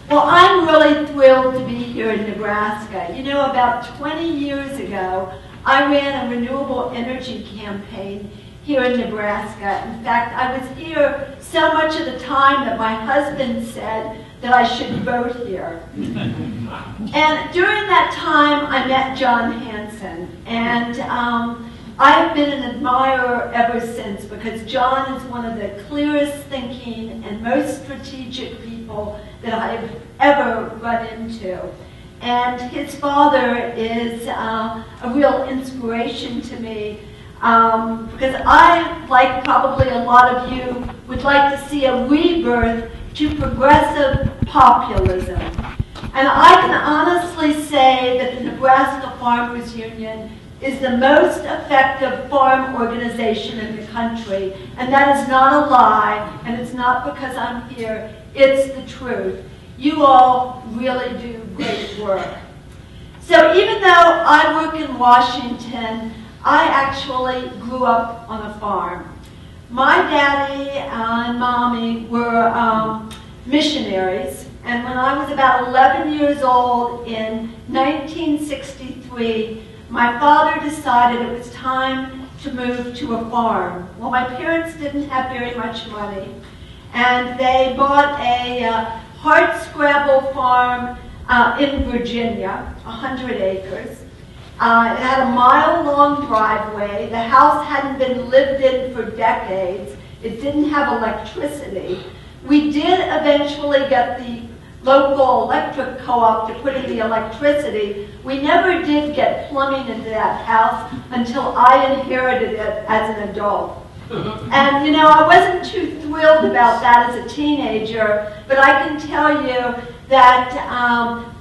Well, I'm really thrilled to be here in Nebraska. You know, about 20 years ago, I ran a renewable energy campaign here in Nebraska. In fact, I was here so much of the time that my husband said that I should vote here. And during that time, I met John Hanson, and I have been an admirer ever since, because John is one of the clearest thinking and most strategic people that I have ever run into. And his father is a real inspiration to me, because I, like probably a lot of you, would like to see a rebirth to progressive populism. And I can honestly say that the Nebraska Farmers Union is the most effective farm organization in the country. And that is not a lie, and it's not because I'm here, it's the truth. You all really do great work. So even though I work in Washington, I actually grew up on a farm. My daddy and mommy were missionaries, and when I was about 11 years old in 1963, my father decided it was time to move to a farm. Well, my parents didn't have very much money, and they bought a hardscrabble farm in Virginia, 100 acres. It had a mile-long driveway. The house hadn't been lived in for decades. It didn't have electricity. We did eventually get the local electric co-op to put in the electricity. We never did get plumbing into that house until I inherited it as an adult. And you know, I wasn't too thrilled about that as a teenager, but I can tell you that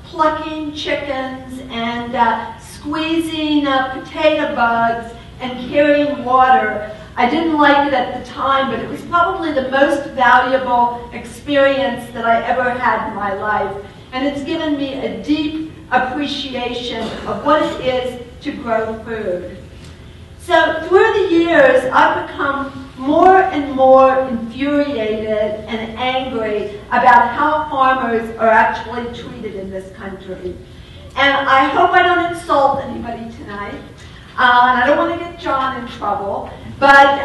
plucking chickens and squeezing potato bugs and carrying water, I didn't like it at the time, but it was probably the most valuable experience that I ever had in my life. And it's given me a deep appreciation of what it is to grow food. So through the years, I've become more and more infuriated and angry about how farmers are actually treated in this country. And I hope I don't insult anybody tonight. And I don't want to get John in trouble, but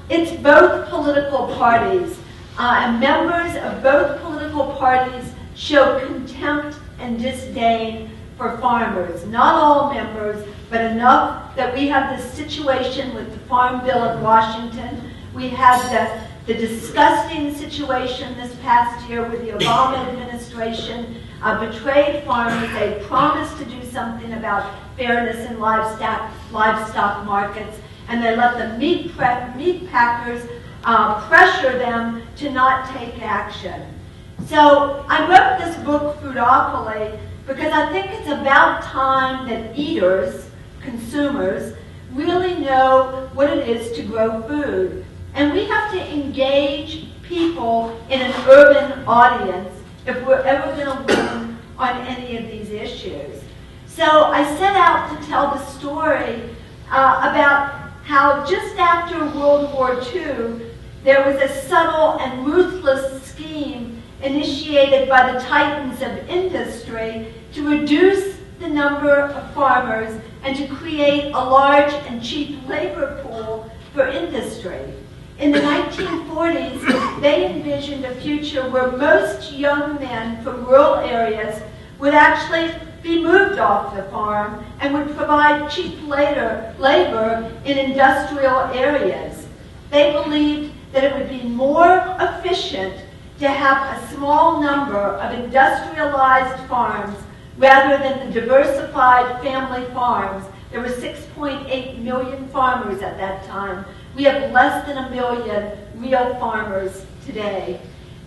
it's both political parties. And members of both political parties show contempt and disdain for farmers. Not all members, but enough that we have this situation with the Farm Bill in Washington. We had the disgusting situation this past year with the Obama administration betrayed farmers. They promised to do something about fairness in livestock markets, and they let the meat packers pressure them to not take action. So I wrote this book, Foodopoly, because I think it's about time that eaters, consumers, really know what it is to grow food. And we have to engage people in an urban audience if we're ever going to win on any of these issues. So I set out to tell the story about how just after World War II, there was a subtle and ruthless scheme initiated by the titans of industry to reduce the number of farmers and to create a large and cheap labor pool for industry. In the 1940s, they envisioned a future where most young men from rural areas would actually be moved off the farm and would provide cheap labor in industrial areas. They believed that it would be more efficient to have a small number of industrialized farms rather than the diversified family farms. There were 6.8 million farmers at that time. We have less than 1 million real farmers today.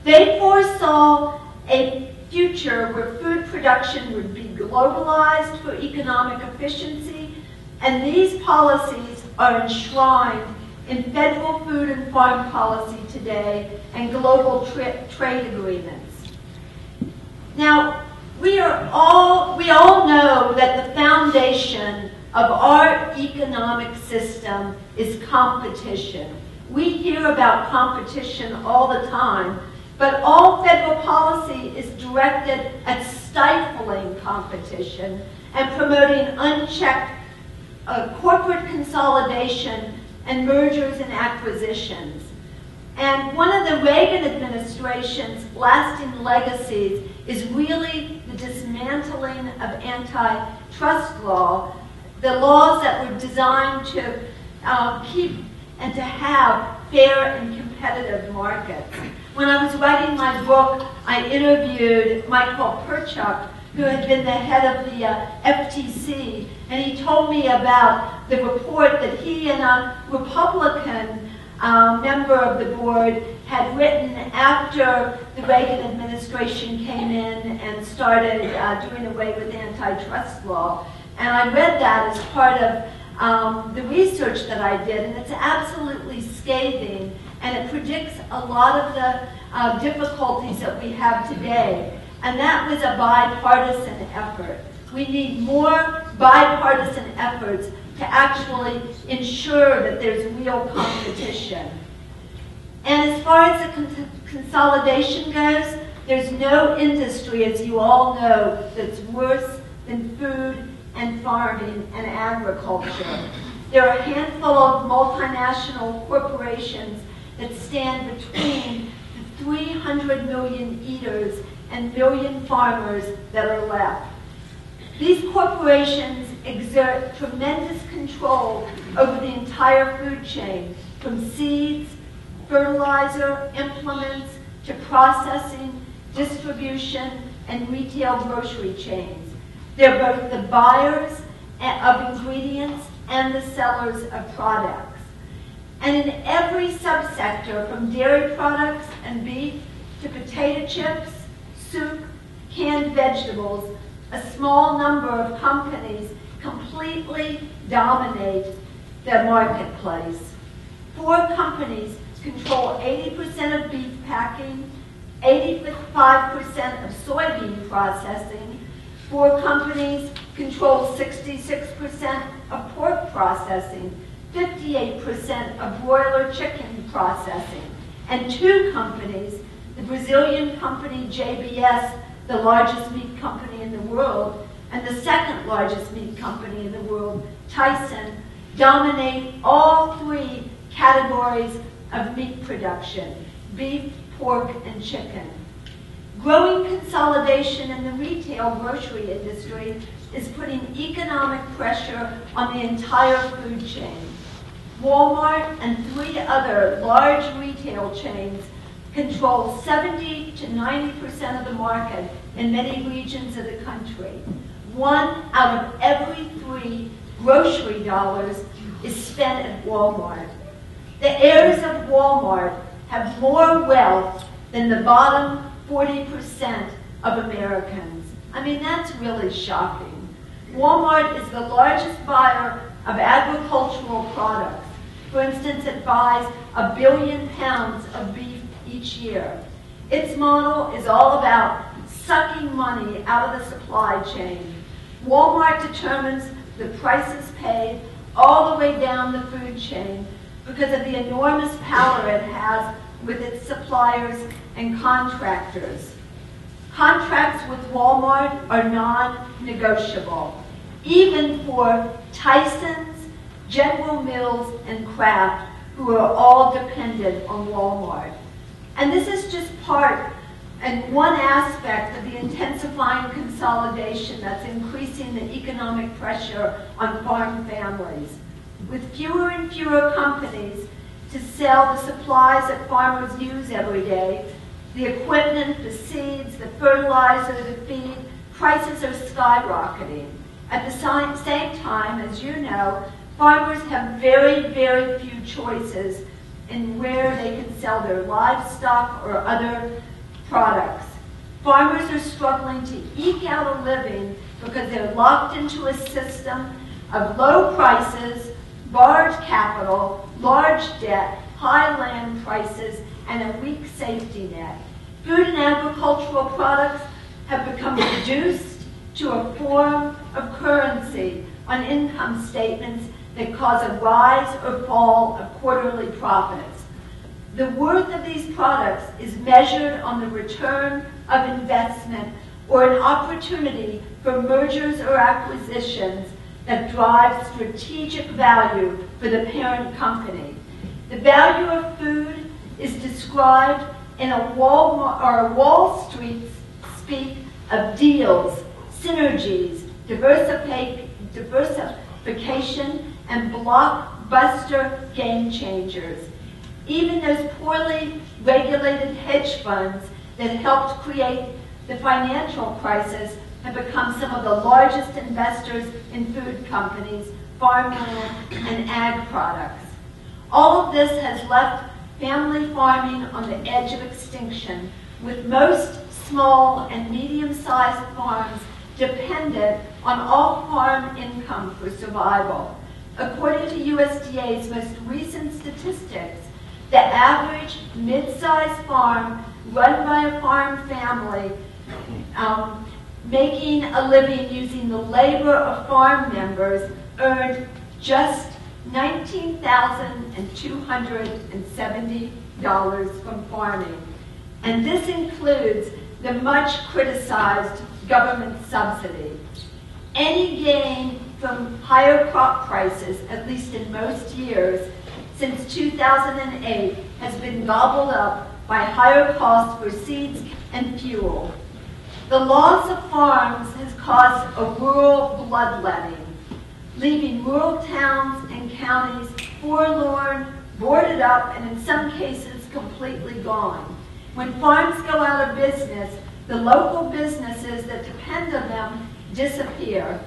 They foresaw a future where food production would be globalized for economic efficiency, and these policies are enshrined in federal food and farm policy today and global trade agreements. Now, we all know that the foundation of our economic system is competition. We hear about competition all the time, But all federal policy is directed at stifling competition and promoting unchecked corporate consolidation and mergers and acquisitions. And one of the Reagan administration's lasting legacies is really the dismantling of antitrust law, the laws that were designed to keep and to have fair and competitive markets. When I was writing my book, I interviewed Michael Perchuk, who had been the head of the FTC, and he told me about the report that he and a Republican member of the board had written after the Reagan administration came in and started doing away with antitrust law. And I read that as part of the research that I did, and it's absolutely scathing, and it predicts a lot of the difficulties that we have today. And that was a bipartisan effort. We need more bipartisan efforts to actually ensure that there's real competition. And as far as the consolidation goes, there's no industry, as you all know, that's worse than food and farming and agriculture. There are a handful of multinational corporations that stand between the 300 million eaters and million farmers that are left. These corporations exert tremendous control over the entire food chain, from seeds, fertilizer, implements, to processing, distribution, and retail grocery chains. They're both the buyers of ingredients and the sellers of products. And in every subsector, from dairy products and beef to potato chips, soup, canned vegetables, a small number of companies completely dominate the marketplace. 4 companies control 80% of beef packing, 85% of soybean processing. 4 companies control 66% of pork processing, 58% of broiler chicken processing, and 2 companies, the Brazilian company JBS, the largest meat company in the world, and the second largest meat company in the world, Tyson, dominate all 3 categories of meat production: beef, pork, and chicken. Growing consolidation in the retail grocery industry is putting economic pressure on the entire food chain. Walmart and 3 other large retail chains control 70 to 90% of the market in many regions of the country. 1 out of every 3 grocery dollars is spent at Walmart. The heirs of Walmart have more wealth than the bottom 40% of Americans. I mean, that's really shocking. Walmart is the largest buyer of agricultural products. For instance, it buys 1 billion pounds of beef each year. Its model is all about sucking money out of the supply chain. Walmart determines the prices paid all the way down the food chain because of the enormous power it has with its suppliers and contractors. Contracts with Walmart are non-negotiable, even for Tyson's, General Mills, and Kraft, who are all dependent on Walmart. And this is just part and one aspect of the intensifying consolidation that's increasing the economic pressure on farm families. With fewer and fewer companies to sell the supplies that farmers use every day, the equipment, the seeds, the fertilizer, the feed, prices are skyrocketing. At the same time, as you know, farmers have very, very few choices in where they can sell their livestock or other products. Farmers are struggling to eke out a living because they're locked into a system of low prices, large capital, large debt, high land prices, and a weak safety net. Food and agricultural products have become reduced to a form of currency on income statements that cause a rise or fall of quarterly profits. The worth of these products is measured on the return of investment or an opportunity for mergers or acquisitions that drive strategic value for the parent company. The value of food is described in a Wall Street speak of deals, synergies, diversification, and blockbuster game changers. Even those poorly regulated hedge funds that helped create the financial crisis have become some of the largest investors in food companies, farmland, and ag products. All of this has left family farming on the edge of extinction, with most small and medium-sized farms dependent on off-farm income for survival. According to USDA's most recent statistics, the average mid-sized farm run by a farm family making a living using the labor of farm members earned just $19,270 from farming. And this includes the much criticized government subsidy. Any gain from higher crop prices, at least in most years, since 2008 has been gobbled up by higher costs for seeds and fuel. The loss of farms has caused a rural bloodletting, leaving rural towns and counties forlorn, boarded up, and in some cases completely gone. When farms go out of business, the local businesses that depend on them disappear.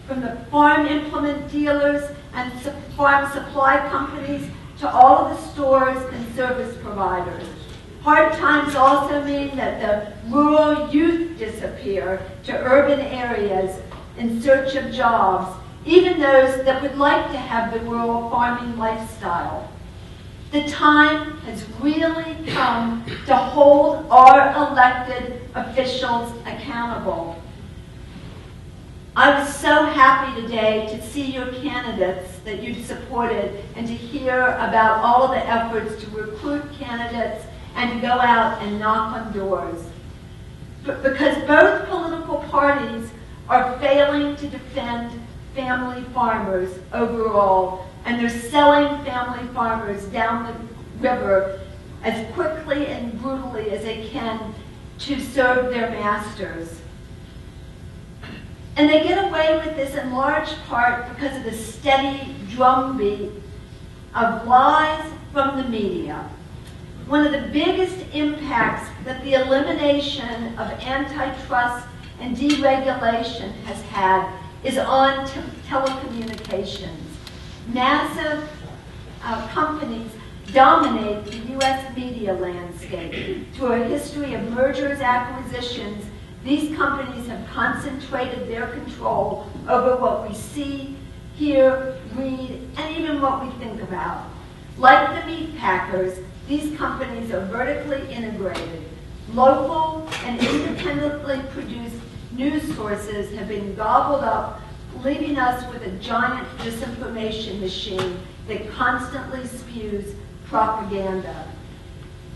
From the farm implement dealers and farm supply companies to all of the stores and service providers. Hard times also mean that the rural youth disappear to urban areas in search of jobs, even those that would like to have the rural farming lifestyle. The time has really come to hold our elected officials accountable. I was so happy today to see your candidates that you supported and to hear about all of the efforts to recruit candidates and to go out and knock on doors. Because both political parties are failing to defend family farmers overall, and they're selling family farmers down the river as quickly and brutally as they can to serve their masters. And they get away with this in large part because of the steady drumbeat of lies from the media. One of the biggest impacts that the elimination of antitrust and deregulation has had is on telecommunications. Massive companies dominate the U.S. media landscape. Through a history of mergers, acquisitions, these companies have concentrated their control over what we see, hear, read, and even what we think about. Like the meat packers, these companies are vertically integrated. Local and independently produced news sources have been gobbled up, leaving us with a giant disinformation machine that constantly spews propaganda.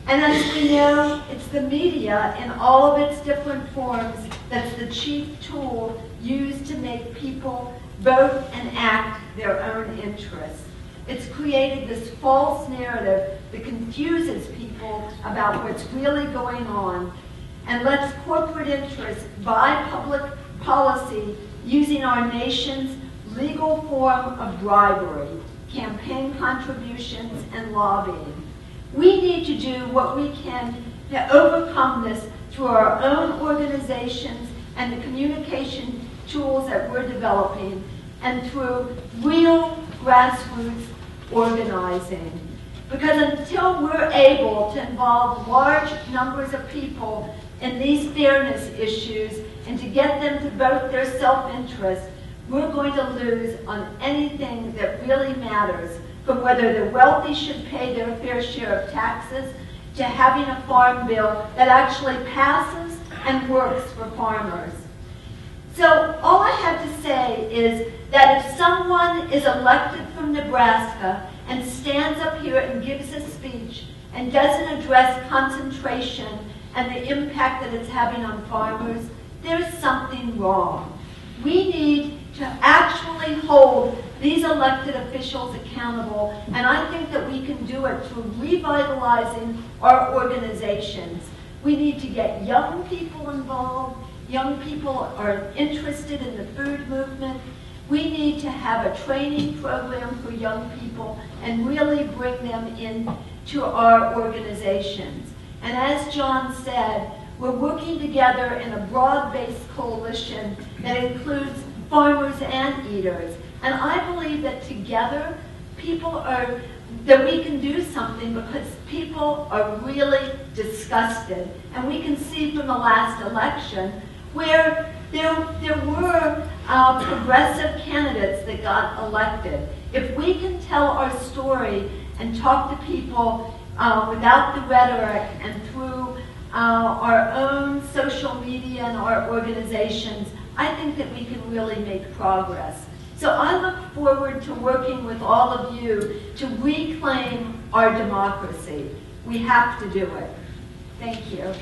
And as we know, it's the media in all of its different forms that's the chief tool used to make people vote and act their own interests. It's created this false narrative that confuses people about what's really going on and lets corporate interests buy public policy using our nation's legal form of bribery, campaign contributions, and lobbying. We need to do what we can to overcome this through our own organizations and the communication tools that we're developing, and through real grassroots organizing. Because until we're able to involve large numbers of people in these fairness issues and to get them to vote their self-interest, we're going to lose on anything that really matters, from whether the wealthy should pay their fair share of taxes to having a farm bill that actually passes and works for farmers. So all I have to say is that if someone is elected from Nebraska and stands up here and gives a speech and doesn't address concentration and the impact that it's having on farmers, there's something wrong. We need to actually hold these elected officials accountable, and I think that we can do it through revitalizing our organizations. We need to get young people involved. Young people are interested in the food movement. We need to have a training program for young people and really bring them in to our organizations. And as John said, we're working together in a broad-based coalition that includes farmers and eaters. And I believe that together, that we can do something, because people are really disgusted. And we can see from the last election where there were progressive candidates that got elected. If we can tell our story and talk to people without the rhetoric and through our own social media and our organizations, I think that we can really make progress. So I look forward to working with all of you to reclaim our democracy. We have to do it. Thank you.